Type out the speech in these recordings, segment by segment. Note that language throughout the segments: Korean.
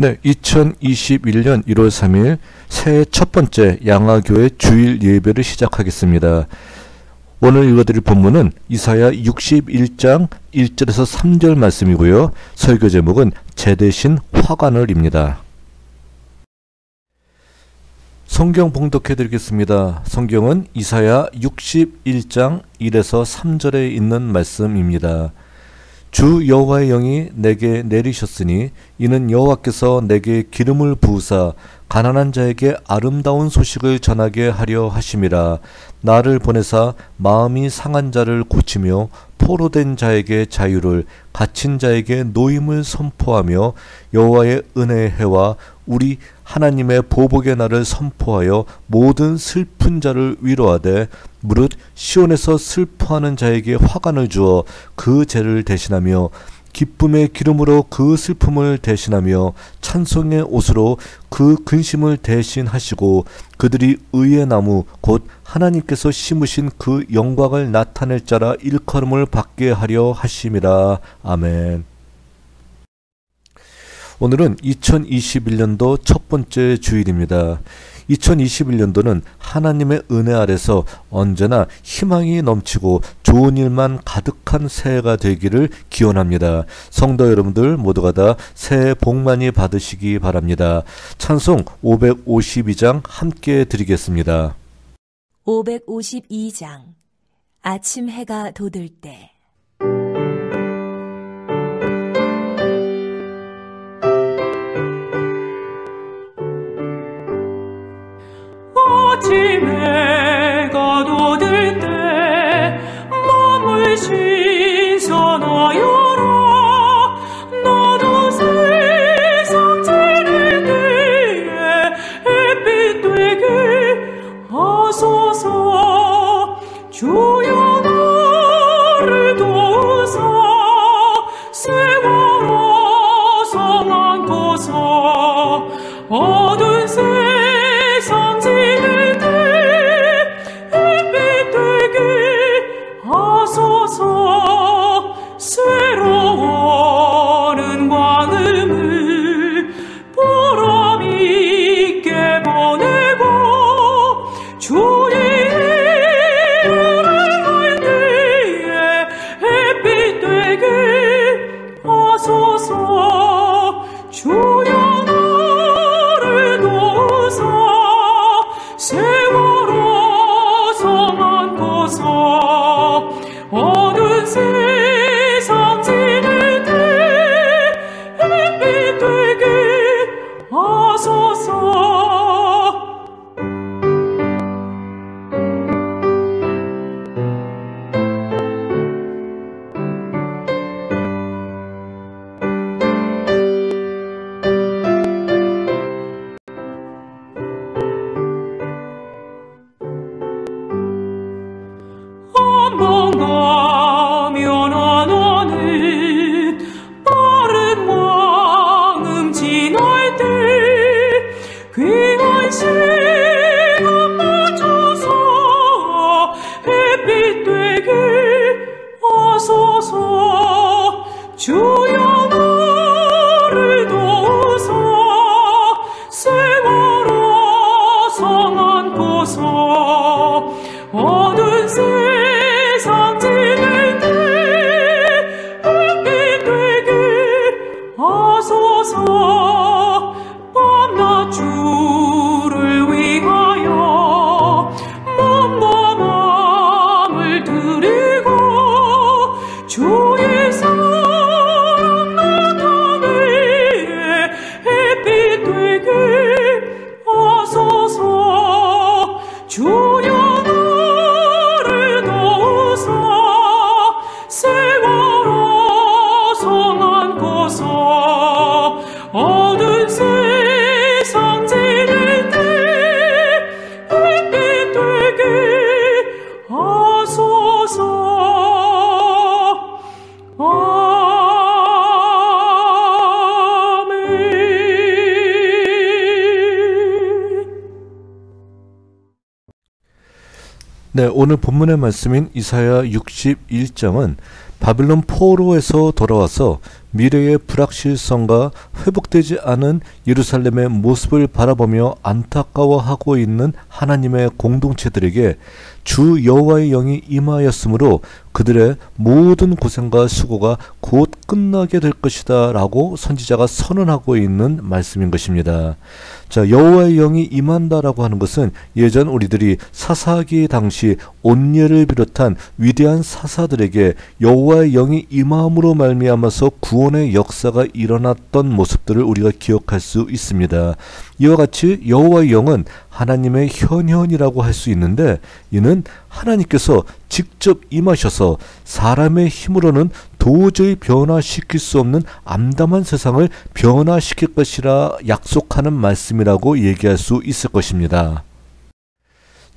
네, 2021년 1월 3일 새해 첫 번째 양화교회 주일 예배를 시작하겠습니다. 오늘 읽어드릴 본문은 이사야 61장 1절에서 3절 말씀이고요. 설교 제목은 제 대신 화관을입니다. 성경 봉독해 드리겠습니다. 성경은 이사야 61장 1에서 3절에 있는 말씀입니다. 주 여호와의 영이 내게 내리셨으니 이는 여호와께서 내게 기름을 부으사 가난한 자에게 아름다운 소식을 전하게 하려 하심이라. 나를 보내사 마음이 상한 자를 고치며 포로된 자에게 자유를, 갇힌 자에게 노임을 선포하며 여호와의 은혜의 해와 우리 하나님의 보복의 날을 선포하여 모든 슬픈 자를 위로하되 무릇 시온에서 슬퍼하는 자에게 화관을 주어 그 죄를 대신하며 기쁨의 기름으로 그 슬픔을 대신하며 찬송의 옷으로 그 근심을 대신하시고 그들이 의의 나무 곧 하나님께서 심으신 그 영광을 나타낼 자라 일컬음을 받게 하려 하심이라. 아멘. 오늘은 2021년도 첫 번째 주일입니다. 2021년도는 하나님의 은혜 아래서 언제나 희망이 넘치고 좋은 일만 가득한 새해가 되기를 기원합니다. 성도 여러분들 모두가 다 새해 복 많이 받으시기 바랍니다. 찬송 552장 함께 드리겠습니다. 552장 아침 해가 돋을 때. 아침 해가 돋을 때 마음을 신선하여라. 나도 세상 지낼 때에 햇빛 되게 하소서. 주여 나를 도우사 세워라 성안고서. 어두운 세상 지낼 때 햇빛 되게 하소서. 새로워는 광음을 보람 있게 보내고 주의 이름을 할 때에 햇빛 되게 하소서. 주여 나를 도우사 세워라 성안고서. 어두운 세상 지낼 때 햇빛 되게 하소서. 한번 가면 하나는 빠른 마음 지날 때 귀한 시간 맞춰서 햇빛 되게 하소서. 주여 나를 도우사 세워라 성안고서. 어두운 세상 지낼 때 햇빛 되게 하소서. 밤낮 주를 위하여 몸과 마음을 드리고 주의 사랑 나타내 햇빛 되게 하소서. 주여 나를 도우사 세워라 성안고서. 어두운 세상 지낼 때 햇빛 되게 하소서. 네, 오늘 본문의 말씀인 이사야 61장은 바빌론 포로에서 돌아와서 미래의 불확실성과 회복되지 않은 예루살렘의 모습을 바라보며 안타까워하고 있는 하나님의 공동체들에게 주 여호와의 영이 임하였으므로 그들의 모든 고생과 수고가 곧 끝나게 될 것이다 라고 선지자가 선언하고 있는 말씀인 것입니다. 자, 여호와의 영이 임한다라고 하는 것은 예전 우리들이 사사기 당시 온니엘을 비롯한 위대한 사사들에게 여호와의 영이 임함으로 말미암아서 구원의 역사가 일어났던 모습들을 우리가 기억할 수 있습니다. 이와 같이 여호와의 영은 하나님의 현현이라고 할 수 있는데, 이는 하나님께서 직접 임하셔서 사람의 힘으로는 도저히 변화시킬 수 없는 암담한 세상을 변화시킬 것이라 약속하는 말씀이라고 얘기할 수 있을 것입니다.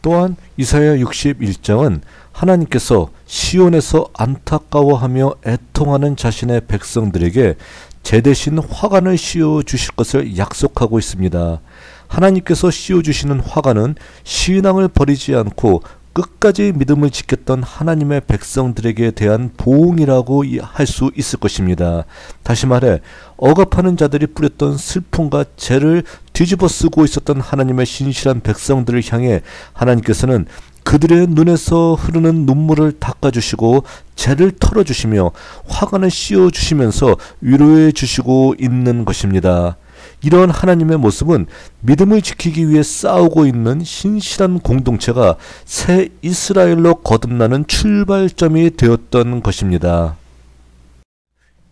또한 이사야 61장은 하나님께서 시온에서 안타까워하며 애통하는 자신의 백성들에게 제대신 화관을 씌워주실 것을 약속하고 있습니다. 하나님께서 씌워주시는 화관은 신앙을 버리지 않고 끝까지 믿음을 지켰던 하나님의 백성들에게 대한 보응이라고 할 수 있을 것입니다. 다시 말해 억압하는 자들이 뿌렸던 슬픔과 죄를 뒤집어 쓰고 있었던 하나님의 신실한 백성들을 향해 하나님께서는 그들의 눈에서 흐르는 눈물을 닦아주시고 죄를 털어주시며 화관을 씌워주시면서 위로해 주시고 있는 것입니다. 이러한 하나님의 모습은 믿음을 지키기 위해 싸우고 있는 신실한 공동체가 새 이스라엘로 거듭나는 출발점이 되었던 것입니다.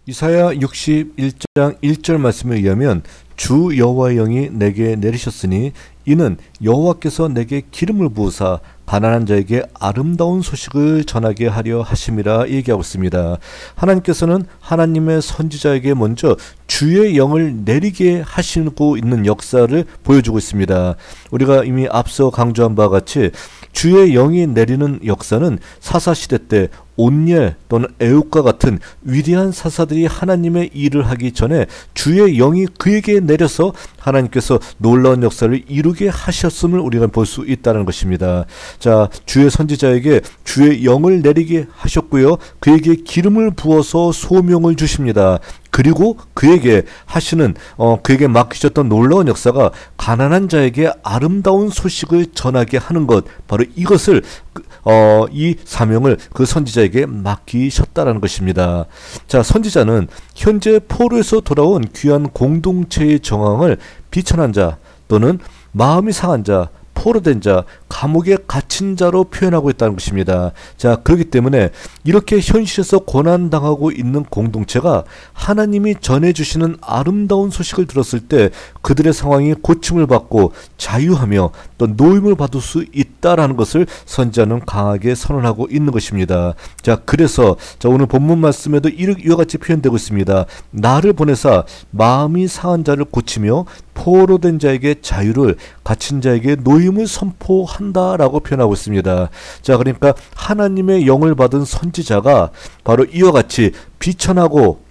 이사야 61장 1절 말씀에 의하면 주 여호와의 영이 내게 내리셨으니 이는 여호와께서 내게 기름을 부으사 가난한 자에게 아름다운 소식을 전하게 하려 하심이라 얘기하고 있습니다. 하나님께서는 하나님의 선지자에게 먼저 주의 영을 내리게 하시고 있는 역사를 보여주고 있습니다. 우리가 이미 앞서 강조한 바와 같이 주의 영이 내리는 역사는 사사시대 때 온니엘 또는 에욱과 같은 위대한 사사들이 하나님의 일을 하기 전에 주의 영이 그에게 내려서 하나님께서 놀라운 역사를 이루게 하셨음을 우리가 볼 수 있다는 것입니다. 자, 주의 선지자에게 주의 영을 내리게 하셨고요. 그에게 기름을 부어서 소명을 주십니다. 그리고 그에게 하시는 그에게 맡기셨던 놀라운 역사가 가난한 자에게 아름다운 소식을 전하게 하는 것, 바로 이것을 이 사명을 그 선지자에게 맡기셨다라는 것입니다. 자, 선지자는 현재 포로에서 돌아온 귀한 공동체의 정황을 비천한 자 또는 마음이 상한 자, 포로된 자, 감옥에 갇힌 자로 표현하고 있다는 것입니다. 자, 그렇기 때문에 이렇게 현실에서 고난당하고 있는 공동체가 하나님이 전해주시는 아름다운 소식을 들었을 때 그들의 상황이 고침을 받고 자유하며 또 노임을 받을 수 있다라는 것을 선지자는 강하게 선언하고 있는 것입니다. 자, 그래서 오늘 본문 말씀에도 이와 같이 표현되고 있습니다. 나를 보내사 마음이 상한 자를 고치며 포로된 자에게 자유를, 갇힌 자에게 노임을 선포한다라고 표현하고 있습니다. 자, 그러니까 하나님의 영을 받은 선지자가 바로 이와 같이 비천하고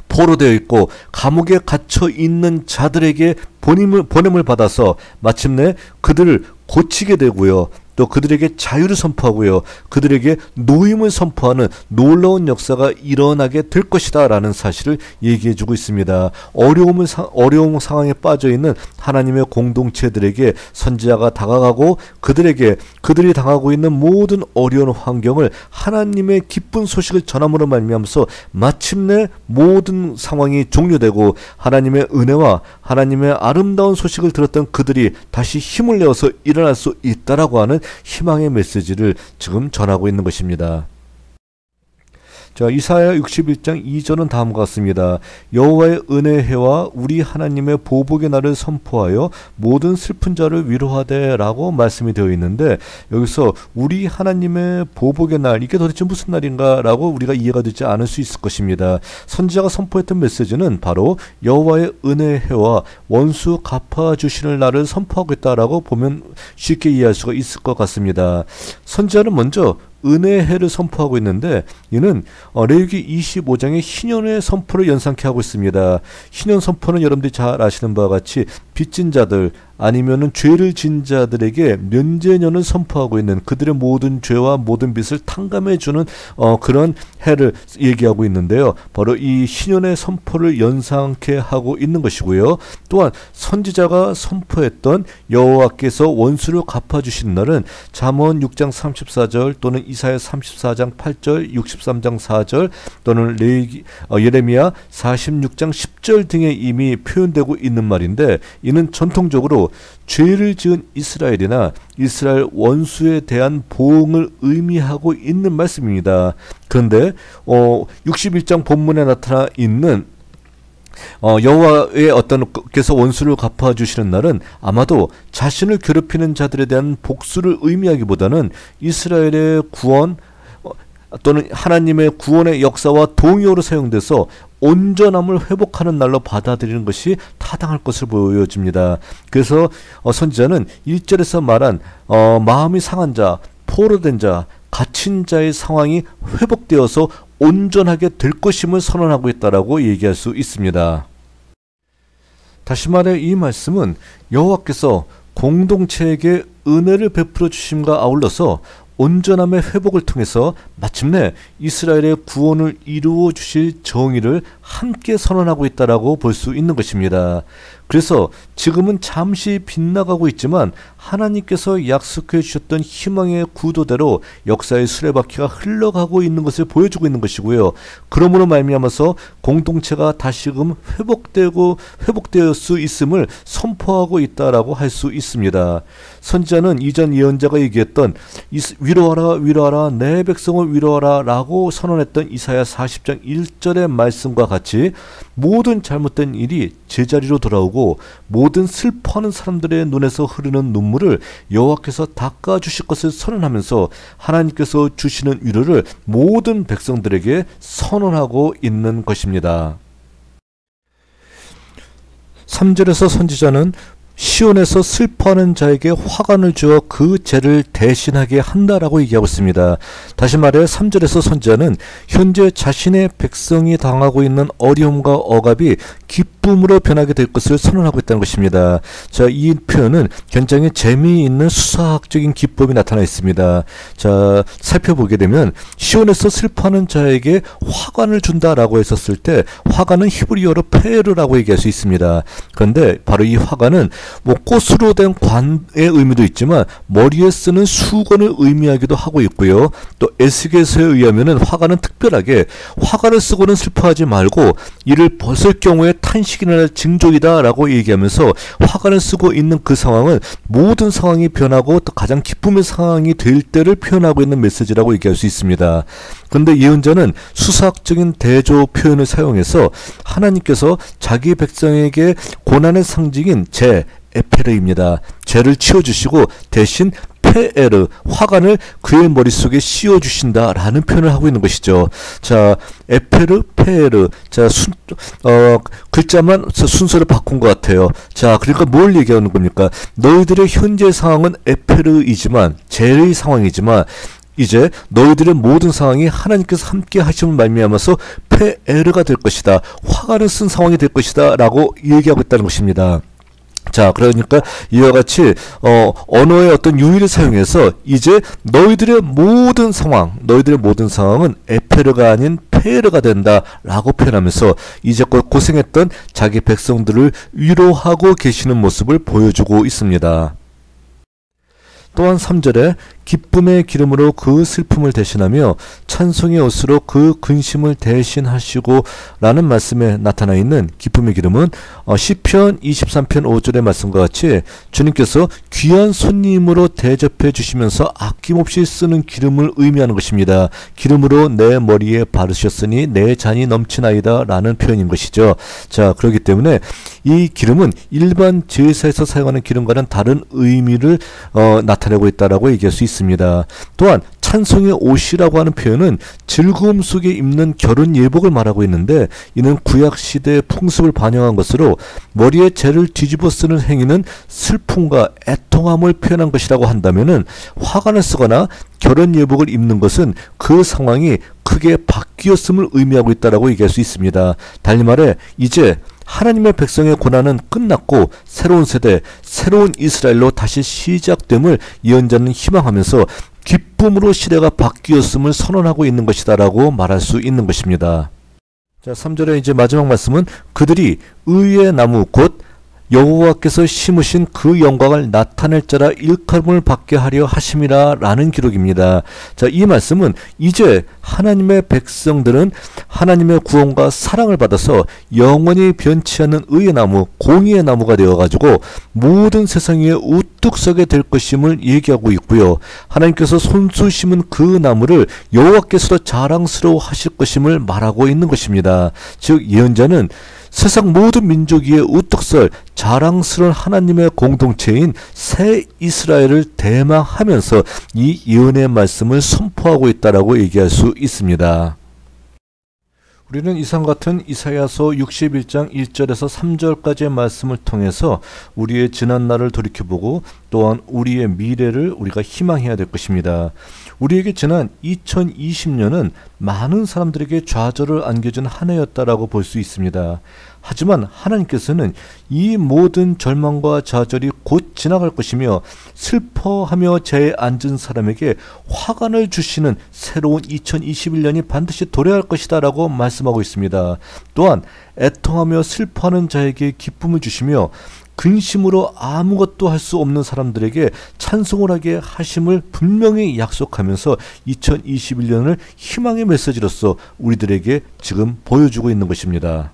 포로되어 있고 감옥에 갇혀 있는 자들에게 보냄을 받아서 마침내 그들을 고치게 되고요. 또 그들에게 자유를 선포하고요. 그들에게 노임을 선포하는 놀라운 역사가 일어나게 될 것이다 라는 사실을 얘기해주고 있습니다. 어려운 상황에 빠져있는 하나님의 공동체들에게 선지자가 다가가고 그들이 당하고 있는 모든 어려운 환경을 하나님의 기쁜 소식을 전함으로 말미암아서 마침내 모든 상황이 종료되고 하나님의 은혜와 하나님의 아름다운 소식을 들었던 그들이 다시 힘을 내어서 일어날 수 있다라고 하는 희망의 메시지를 지금 전하고 있는 것입니다. 자, 이사야 61장 2절은 다음과 같습니다. 여호와의 은혜해와 우리 하나님의 보복의 날을 선포하여 모든 슬픈 자를 위로하되 라고 말씀이 되어 있는데, 여기서 우리 하나님의 보복의 날, 이게 도대체 무슨 날인가 라고 우리가 이해가 되지 않을 수 있을 것입니다. 선지자가 선포했던 메시지는 바로 여호와의 은혜해와 원수 갚아주시는 날을 선포하고 있다라고 보면 쉽게 이해할 수가 있을 것 같습니다. 선지자는 먼저 은혜해를 선포하고 있는데, 이는 레위기 25장의 희년의 선포를 연상케 하고 있습니다. 희년 선포는 여러분들이 잘 아시는 바와 같이 빚진 자들 아니면은 죄를 진 자들에게 면제년을 선포하고 있는, 그들의 모든 죄와 모든 빚을 탕감해 주는 그런 해를 얘기하고 있는데요. 바로 이 신년의 선포를 연상케 하고 있는 것이고요. 또한 선지자가 선포했던 여호와께서 원수를 갚아주신 날은 잠언 6장 34절 또는 이사야 34장 8절, 63장 4절 또는 예레미야 46장 10절 등에 이미 표현되고 있는 말인데, 이는 전통적으로 죄를 지은 이스라엘이나 이스라엘 원수에 대한 보응을 의미하고 있는 말씀입니다. 그런데 61장 본문에 나타나 있는 여호와의 께서 원수를 갚아주시는 날은 아마도 자신을 괴롭히는 자들에 대한 복수를 의미하기보다는 이스라엘의 구원 또는 하나님의 구원의 역사와 동의어로 사용돼서 온전함을 회복하는 날로 받아들이는 것이 타당할 것을 보여집니다. 그래서 선지자는 1절에서 말한 마음이 상한 자, 포로된 자, 갇힌 자의 상황이 회복되어서 온전하게 될 것임을 선언하고 있다라고 얘기할 수 있습니다. 다시 말해 이 말씀은 여호와께서 공동체에게 은혜를 베풀어 주심과 아울러서 온전함의 회복을 통해서 마침내 이스라엘의 구원을 이루어 주실 정의를 함께 선언하고 있다라고 볼 수 있는 것입니다. 그래서 지금은 잠시 빗나가고 있지만 하나님께서 약속해 주셨던 희망의 구도대로 역사의 수레바퀴가 흘러가고 있는 것을 보여주고 있는 것이고요. 그러므로 말미암아서 공동체가 다시금 회복되었을 수 있음을 선포하고 있다라고 할 수 있습니다. 선지자는 이전 예언자가 얘기했던 위로하라 위로하라 내 백성을 위로하라 라고 선언했던 이사야 40장 1절의 말씀과 같이 모든 잘못된 일이 제자리로 돌아오고 모든 슬퍼하는 사람들의 눈에서 흐르는 눈물을 여호와께서 닦아주실 것을 선언하면서 하나님께서 주시는 위로를 모든 백성들에게 선언하고 있는 것입니다. 3절에서 선지자는 시온에서 슬퍼하는 자에게 화관을 주어 그 죄를 대신하게 한다라고 얘기하고 있습니다. 다시 말해 3절에서 선지자는 현재 자신의 백성이 당하고 있는 어려움과 억압이 기쁨으로 변하게 될 것을 선언하고 있다는 것입니다. 자, 이 표현은 굉장히 재미있는 수사학적인 기법이 나타나 있습니다. 자, 살펴보게 되면 시온에서 슬퍼하는 자에게 화관을 준다라고 했었을 때 화관은 히브리어로 페르라고 얘기할 수 있습니다. 그런데 바로 이 화관은 꽃으로 된 관의 의미도 있지만 머리에 쓰는 수건을 의미하기도 하고 있고요. 또 에스겔서에 의하면은 화관은 특별하게 화관을 쓰고는 슬퍼하지 말고 이를 벗을 경우에 탄식이나 날 징조이다라고 얘기하면서 화관을 쓰고 있는 그 상황은 모든 상황이 변하고 또 가장 기쁨의 상황이 될 때를 표현하고 있는 메시지라고 얘기할 수 있습니다. 그런데 예언자는 수사학적인 대조 표현을 사용해서 하나님께서 자기 백성에게 고난의 상징인 에페르입니다. 죄를 치워주시고 대신 페에르, 화관을 그의 머릿속에 씌워주신다라는 표현을 하고 있는 것이죠. 자, 에페르, 페에르. 자, 글자만 순서를 바꾼 것 같아요. 자, 그러니까 뭘 얘기하는 겁니까? 너희들의 현재 상황은 에페르이지만, 죄의 상황이지만, 이제 너희들의 모든 상황이 하나님께서 함께 하심을 말미암아서 페에르가 될 것이다. 화관을 쓴 상황이 될 것이다. 라고 얘기하고 있다는 것입니다. 자, 그러니까 이와 같이 언어의 어떤 유의를 사용해서 이제 너희들의 모든 상황은 에페르가 아닌 페르가 된다라고 표현하면서 이제껏 고생했던 자기 백성들을 위로하고 계시는 모습을 보여주고 있습니다. 또한 3절에 기쁨의 기름으로 그 슬픔을 대신하며 찬송의 옷으로 그 근심을 대신하시고 라는 말씀에 나타나 있는 기쁨의 기름은 시편 23편 5절의 말씀과 같이 주님께서 귀한 손님으로 대접해 주시면서 아낌없이 쓰는 기름을 의미하는 것입니다. 기름으로 내 머리에 바르셨으니 내 잔이 넘치나이다 라는 표현인 것이죠. 자, 그렇기 때문에 이 기름은 일반 제사에서 사용하는 기름과는 다른 의미를 나타내고 있다라고 얘기할 수 있습니다. 또한 찬송의 옷이라고 하는 표현은 즐거움 속에 입는 결혼 예복을 말하고 있는데 이는 구약 시대의 풍습을 반영한 것으로 머리에 재를 뒤집어 쓰는 행위는 슬픔과 애통함을 표현한 것이라고 한다면은 화관을 쓰거나 결혼 예복을 입는 것은 그 상황이 크게 바뀌었음을 의미하고 있다라고 얘기할 수 있습니다. 달리 말해 이제 하나님의 백성의 고난은 끝났고 새로운 세대, 새로운 이스라엘로 다시 시작됨을 예언자는 희망하면서 기쁨으로 시대가 바뀌었음을 선언하고 있는 것이다라고 말할 수 있는 것입니다. 자, 3절의 이제 마지막 말씀은 그들이 의의 나무 곧 여호와께서 심으신 그 영광을 나타낼 자라 일컬음을 받게 하려 하심이라 라는 기록입니다. 자, 이 말씀은 이제 하나님의 백성들은 하나님의 구원과 사랑을 받아서 영원히 변치 않는 의의 나무, 공의의 나무가 되어가지고 모든 세상 위에 우뚝 서게 될 것임을 얘기하고 있고요. 하나님께서 손수 심은 그 나무를 여호와께서도 자랑스러워 하실 것임을 말하고 있는 것입니다. 즉 예언자는 세상 모든 민족 위에 우뚝 설 자랑스러운 하나님의 공동체인 새 이스라엘을 대망하면서 이 예언의 말씀을 선포하고 있다라고 얘기할 수 있습니다. 우리는 이상 같은 이사야서 61장 1절에서 3절까지의 말씀을 통해서 우리의 지난 날을 돌이켜보고 또한 우리의 미래를 우리가 희망해야 될 것입니다. 우리에게 지난 2020년은 많은 사람들에게 좌절을 안겨준 한 해였다라고 볼 수 있습니다. 하지만 하나님께서는 이 모든 절망과 좌절이 곧 지나갈 것이며 슬퍼하며 죄에 앉은 사람에게 화관을 주시는 새로운 2021년이 반드시 도래할 것이다 라고 말씀하고 있습니다. 또한 애통하며 슬퍼하는 자에게 기쁨을 주시며 근심으로 아무것도 할 수 없는 사람들에게 찬송을 하게 하심을 분명히 약속하면서 2021년을 희망의 메시지로서 우리들에게 지금 보여주고 있는 것입니다.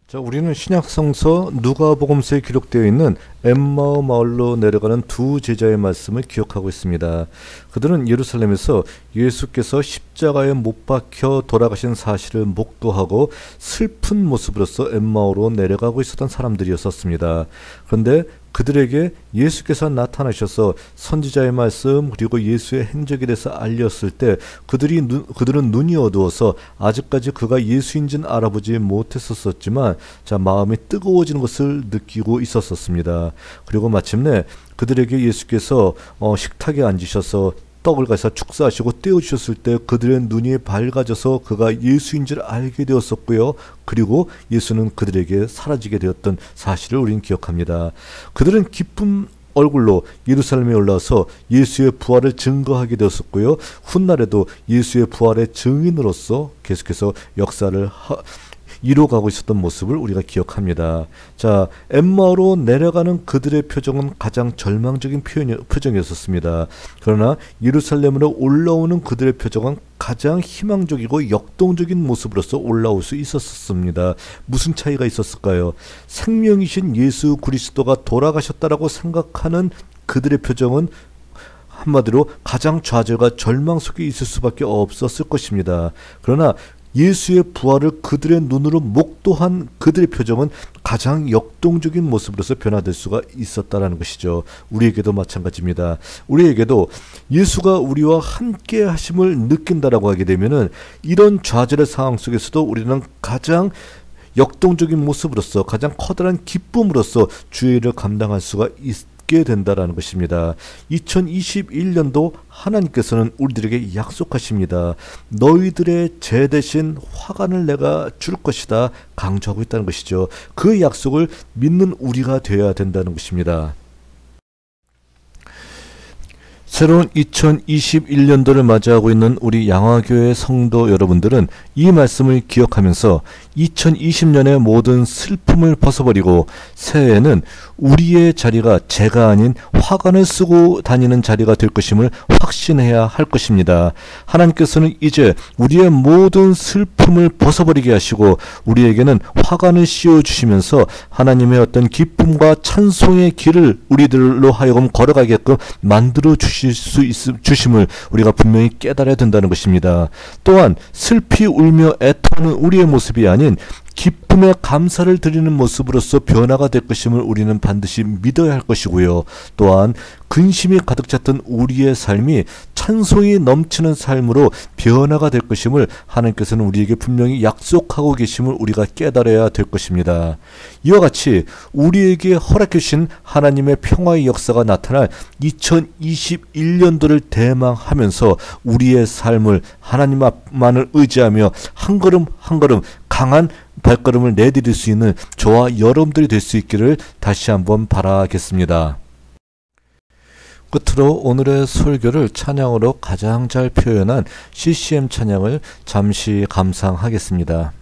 자, 우리는 신약성서 누가복음서에 기록되어 있는 엠마오 마을로 내려가는 두 제자의 말씀을 기억하고 있습니다. 그들은 예루살렘에서 예수께서 십자가에 못 박혀 돌아가신 사실을 목도하고 슬픈 모습으로서 엠마오로 내려가고 있었던 사람들이었습니다. 그런데 그들에게 예수께서 나타나셔서 선지자의 말씀 그리고 예수의 행적에 대해서 알렸을 때 그들은 눈이 어두워서 아직까지 그가 예수인지는 알아보지 못했었지만 마음이 뜨거워지는 것을 느끼고 있었습니다. 그리고 마침내 그들에게 예수께서 식탁에 앉으셔서 떡을 가서 축사하시고 떼어주셨을 때 그들의 눈이 밝아져서 그가 예수인 줄 알게 되었었고요. 그리고 예수는 그들에게 사라지게 되었던 사실을 우리는 기억합니다. 그들은 기쁜 얼굴로 예루살렘에 올라와서 예수의 부활을 증거하게 되었었고요. 훗날에도 예수의 부활의 증인으로서 계속해서 역사를 이뤄가고 있었던 모습을 우리가 기억합니다. 자, 엠마오로 내려가는 그들의 표정은 가장 절망적인 표정이었습니다. 그러나 예루살렘으로 올라오는 그들의 표정은 가장 희망적이고 역동적인 모습으로서 올라올 수 있었습니다. 무슨 차이가 있었을까요? 생명이신 예수 그리스도가 돌아가셨다라고 생각하는 그들의 표정은 한마디로 가장 좌절과 절망 속에 있을 수밖에 없었을 것입니다. 그러나 예수의 부활을 그들의 눈으로 목도한 그들의 표정은 가장 역동적인 모습으로서 변화될 수가 있었다라는 것이죠. 우리에게도 마찬가지입니다. 우리에게도 예수가 우리와 함께 하심을 느낀다라고 하게 되면은 이런 좌절의 상황 속에서도 우리는 가장 역동적인 모습으로서 가장 커다란 기쁨으로서 주의 일을 감당할 수가 있게 된다라는 것입니다. 2021년도 하나님께서는 우리들에게 약속하십니다. 너희들의 죄 대신 화관을 내가 줄 것이다 강조하고 있다는 것이죠. 그 약속을 믿는 우리가 되어야 된다는 것입니다. 새로운 2021년도를 맞이하고 있는 우리 양화교회 성도 여러분들은 이 말씀을 기억하면서 2020년의 모든 슬픔을 벗어버리고 새해에는 우리의 자리가 죄가 아닌 화관을 쓰고 다니는 자리가 될 것임을 확신해야 할 것입니다. 하나님께서는 이제 우리의 모든 슬픔을 벗어버리게 하시고 우리에게는 화관을 씌워주시면서 하나님의 어떤 기쁨과 찬송의 길을 우리들로 하여금 걸어가게끔 만들어 주심을 우리가 분명히 깨달아야 된다는 것입니다. 또한 슬피 울며 애통하는 우리의 모습이 아닌 기쁨의 감사를 드리는 모습으로서 변화가 될 것임을 우리는 반드시 믿어야 할 것이고요. 또한 근심이 가득 찼던 우리의 삶이 찬송이 넘치는 삶으로 변화가 될 것임을 하나님께서는 우리에게 분명히 약속하고 계심을 우리가 깨달아야 될 것입니다. 이와 같이 우리에게 허락해 주신 하나님의 평화의 역사가 나타날 2021년도를 대망하면서 우리의 삶을 하나님만을 의지하며 한 걸음 한 걸음 강한 발걸음을 내디딜 수 있는 저와 여러분들이 될 수 있기를 다시 한번 바라겠습니다. 끝으로 오늘의 설교를 찬양으로 가장 잘 표현한 CCM 찬양을 잠시 감상하겠습니다.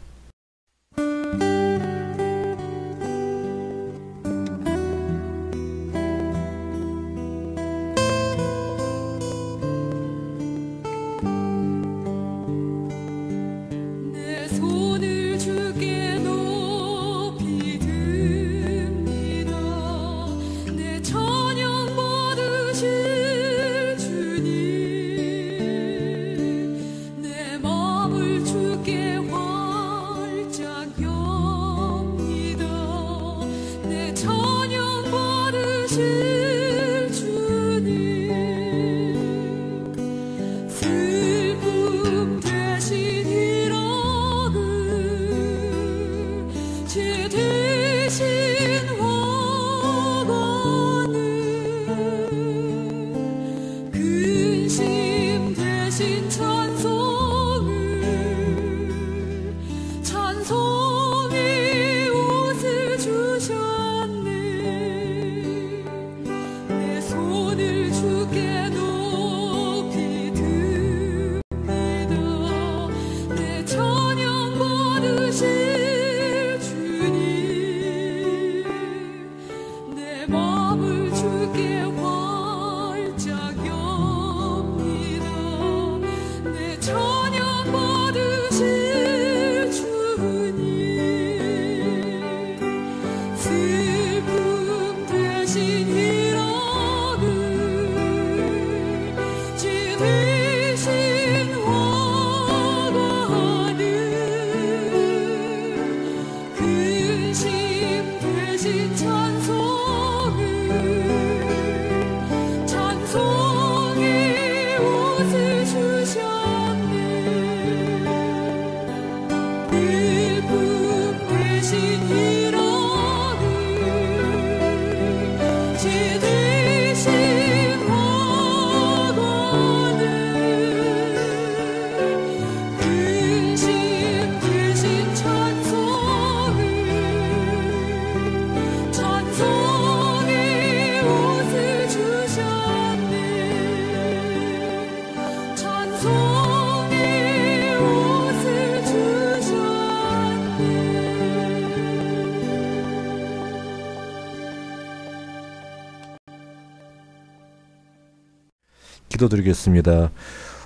기도드리겠습니다.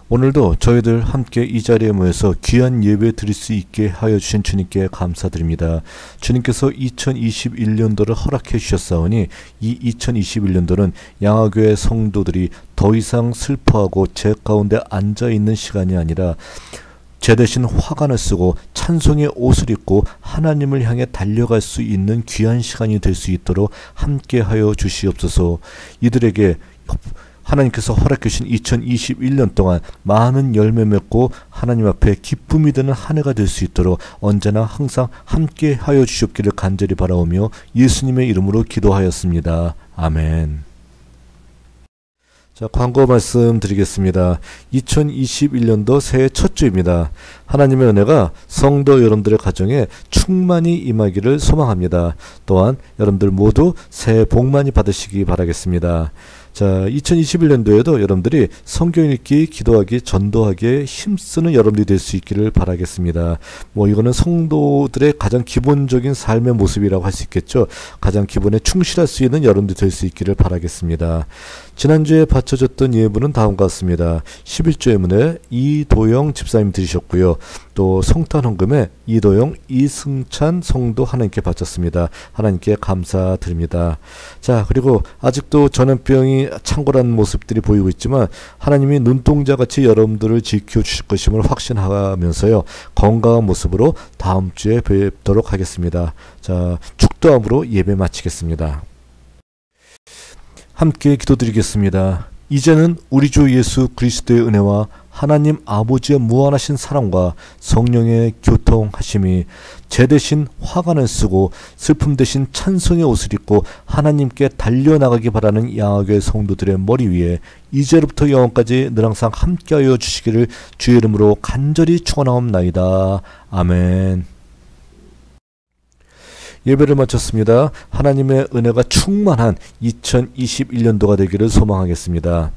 오늘도 저희들 함께 이 자리에 모여서 귀한 예배 드릴 수 있게 하여 주신 주님께 감사드립니다. 주님께서 2021년도를 허락해 주셨사오니 이 2021년도는 양화교회 성도들이 더 이상 슬퍼하고 제 가운데 앉아있는 시간이 아니라 제 대신 화관을 쓰고 찬송의 옷을 입고 하나님을 향해 달려갈 수 있는 귀한 시간이 될 수 있도록 함께하여 주시옵소서. 이들에게 하나님께서 허락해 주신 2021년 동안 많은 열매 맺고 하나님 앞에 기쁨이 되는 한 해가 될 수 있도록 언제나 항상 함께 하여 주시옵기를 간절히 바라오며 예수님의 이름으로 기도하였습니다. 아멘. 자, 광고 말씀 드리겠습니다. 2021년도 새해 첫 주입니다. 하나님의 은혜가 성도 여러분들의 가정에 충만히 임하기를 소망합니다. 또한 여러분들 모두 새해 복 많이 받으시기 바라겠습니다. 자, 2021년도에도 여러분들이 성경 읽기, 기도하기, 전도하기에 힘쓰는 여러분들이 될 수 있기를 바라겠습니다. 이거는 성도들의 가장 기본적인 삶의 모습이라고 할 수 있겠죠. 가장 기본에 충실할 수 있는 여러분들이 될 수 있기를 바라겠습니다. 지난주에 바쳐졌던 예물은 다음과 같습니다. 11조 예물에 이도영 집사님 드리셨고요. 또 성탄 헌금에 이도영, 이승찬 성도 하나님께 바쳤습니다. 하나님께 감사드립니다. 자, 그리고 아직도 전염병이 창궐한 모습들이 보이고 있지만 하나님이 눈동자같이 여러분들을 지켜주실 것임을 확신하면서요, 건강한 모습으로 다음 주에 뵙도록 하겠습니다. 자, 축도함으로 예배 마치겠습니다. 함께 기도드리겠습니다. 이제는 우리 주 예수 그리스도의 은혜와 하나님 아버지의 무한하신 사랑과 성령의 교통하심이 제 대신 화관을 쓰고 슬픔 대신 찬송의 옷을 입고 하나님께 달려나가기 바라는 양화교회 성도들의 머리 위에 이제로부터 영원까지 늘 항상 함께하여 주시기를 주의 이름으로 간절히 축원하옵나이다. 아멘. 예배를 마쳤습니다. 하나님의 은혜가 충만한 2021년도가 되기를 소망하겠습니다.